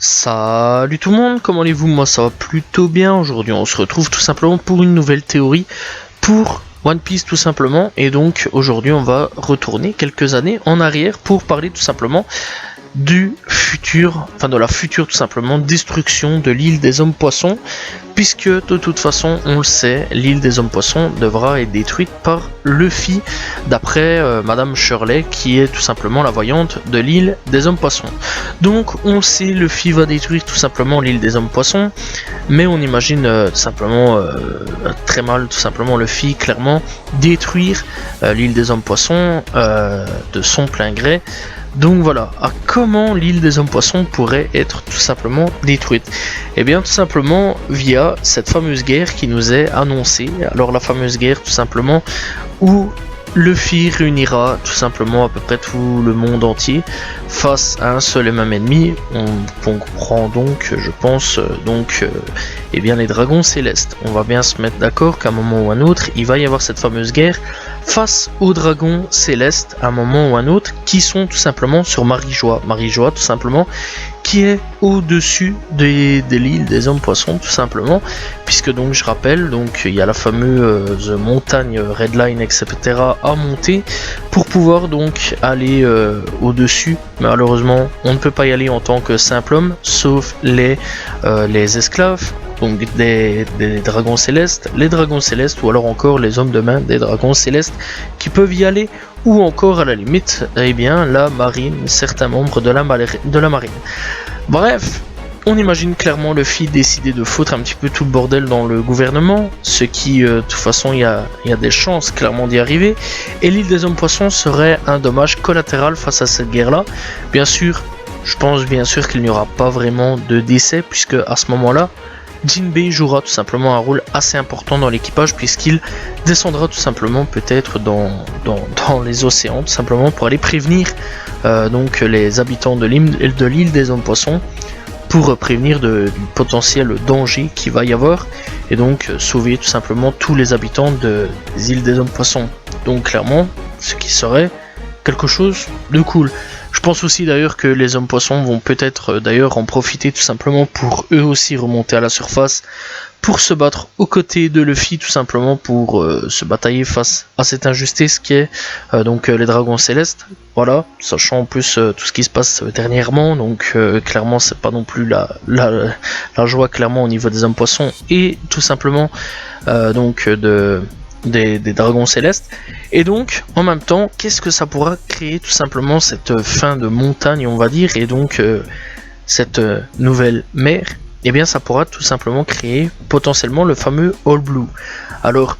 Salut tout le monde, comment allez-vous? Moi ça va plutôt bien. Aujourd'hui on se retrouve tout simplement pour une nouvelle théorie pour One Piece tout simplement. Et donc aujourd'hui on va retourner quelques années en arrière pour parler tout simplement du futur, enfin de la future tout simplement destruction de l'île des hommes poissons, puisque de toute façon on le sait, l'île des hommes poissons devra être détruite par Luffy d'après Madame Shirley qui est tout simplement la voyante de l'île des hommes poissons. Donc on le sait, Luffy va détruire tout simplement l'île des hommes poissons, mais on imagine tout simplement très mal tout simplement Luffy clairement détruire l'île des hommes poissons de son plein gré. Donc voilà, à comment l'île des hommes poissons pourrait être tout simplement détruite? Et bien tout simplement via cette fameuse guerre qui nous est annoncée. Alors la fameuse guerre tout simplement où Luffy réunira tout simplement à peu près tout le monde entier face à un seul et même ennemi. On comprend donc, je pense, eh bien les dragons célestes. On va bien se mettre d'accord qu'à un moment ou un autre, il va y avoir cette fameuse guerre face aux dragons célestes à un moment ou un autre qui sont tout simplement sur Marijois. Marijois tout simplement qui est au-dessus de l'île des hommes poissons tout simplement, puisque donc je rappelle, donc il y a la fameuse montagne Redline etc à monter pour pouvoir donc aller au-dessus. Malheureusement on ne peut pas y aller en tant que simple homme sauf les esclaves, donc des dragons célestes, les dragons célestes ou alors encore les hommes de main des dragons célestes qui peuvent y aller, ou encore à la limite eh bien la marine, certains membres de la marine. Bref, on imagine clairement Luffy décider de foutre un petit peu tout le bordel dans le gouvernement, ce qui de toute façon il y a des chances clairement d'y arriver, et l'île des hommes poissons serait un dommage collatéral face à cette guerre là. Bien sûr, je pense bien sûr qu'il n'y aura pas vraiment de décès, puisque à ce moment là Jinbei jouera tout simplement un rôle assez important dans l'équipage, puisqu'il descendra tout simplement peut-être dans les océans tout simplement pour aller prévenir donc les habitants de l'île des hommes poissons, pour prévenir du potentiel danger qu'il va y avoir, et donc sauver tout simplement tous les habitants des îles des hommes poissons. Donc clairement ce qui serait quelque chose de cool. Je pense aussi d'ailleurs que les hommes poissons vont peut-être d'ailleurs en profiter tout simplement pour eux aussi remonter à la surface, pour se battre aux côtés de Luffy tout simplement, pour se batailler face à cette injustice qui est donc les dragons célestes. Voilà, sachant en plus tout ce qui se passe dernièrement, donc clairement c'est pas non plus la joie clairement au niveau des hommes poissons, et tout simplement donc des dragons célestes. Et donc en même temps, qu'est-ce que ça pourra créer tout simplement cette fin de montagne on va dire, et donc cette nouvelle mer? Et bien ça pourra tout simplement créer potentiellement le fameux All Blue. Alors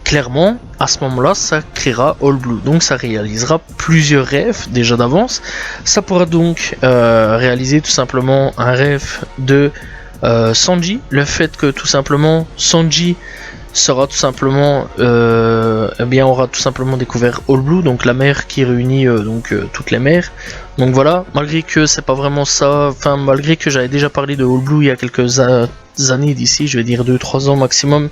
clairement à ce moment là ça créera All Blue, donc ça réalisera plusieurs rêves déjà d'avance. Ça pourra donc réaliser tout simplement un rêve de Sanji, le fait que tout simplement Sanji sera tout simplement eh bien aura tout simplement découvert All Blue, donc la mer qui réunit toutes les mers. Donc voilà, malgré que c'est pas vraiment ça, enfin malgré que j'avais déjà parlé de All Blue il y a quelques années d'ici, je vais dire 2-3 ans maximum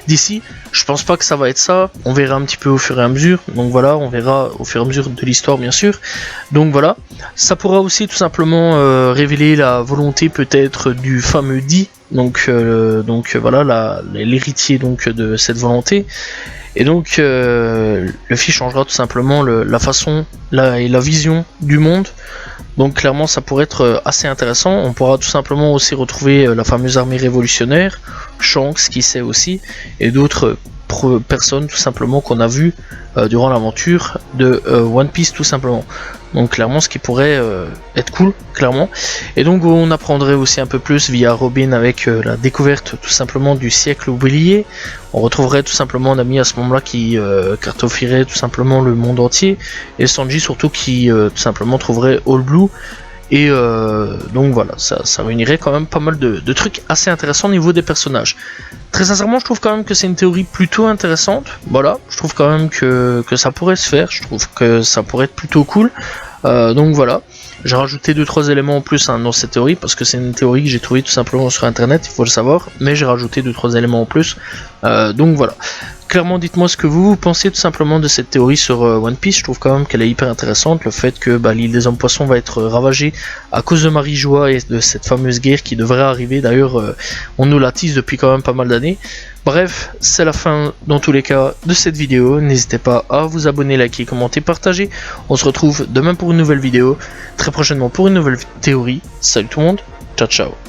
d'ici, je pense pas que ça va être ça. On verra un petit peu au fur et à mesure, donc voilà, on verra au fur et à mesure de l'histoire bien sûr. Donc voilà, ça pourra aussi tout simplement révéler la volonté peut-être du fameux Di, donc voilà l'héritier donc de cette volonté. Et donc Luffy changera tout simplement la façon et la vision du monde. Donc clairement ça pourrait être assez intéressant. On pourra tout simplement aussi retrouver la fameuse armée révolutionnaire, Shanks qui sait aussi, et d'autres personnes tout simplement qu'on a vu durant l'aventure de One Piece tout simplement. Donc clairement ce qui pourrait être cool clairement. Et donc on apprendrait aussi un peu plus via Robin avec la découverte tout simplement du siècle oublié. On retrouverait tout simplement un ami à ce moment là qui cartographerait tout simplement le monde entier, et Sanji surtout qui tout simplement trouverait All Blue. Et donc voilà, ça réunirait quand même pas mal de trucs assez intéressants au niveau des personnages. Très sincèrement je trouve quand même que c'est une théorie plutôt intéressante. Voilà, je trouve quand même que ça pourrait se faire, je trouve que ça pourrait être plutôt cool. Donc voilà, j'ai rajouté 2-3 éléments en plus dans cette théorie, parce que c'est une théorie que j'ai trouvée tout simplement sur internet, il faut le savoir, mais j'ai rajouté 2-3 éléments en plus. Donc voilà, clairement dites-moi ce que vous pensez tout simplement de cette théorie sur One Piece. Je trouve quand même qu'elle est hyper intéressante, le fait que l'île des hommes poissons va être ravagée à cause de Marijoa et de cette fameuse guerre qui devrait arriver. D'ailleurs on nous la tease depuis quand même pas mal d'années. Bref, c'est la fin dans tous les cas de cette vidéo. N'hésitez pas à vous abonner, liker, commenter, partager. On se retrouve demain pour une nouvelle vidéo, très prochainement pour une nouvelle théorie. Salut tout le monde, ciao ciao.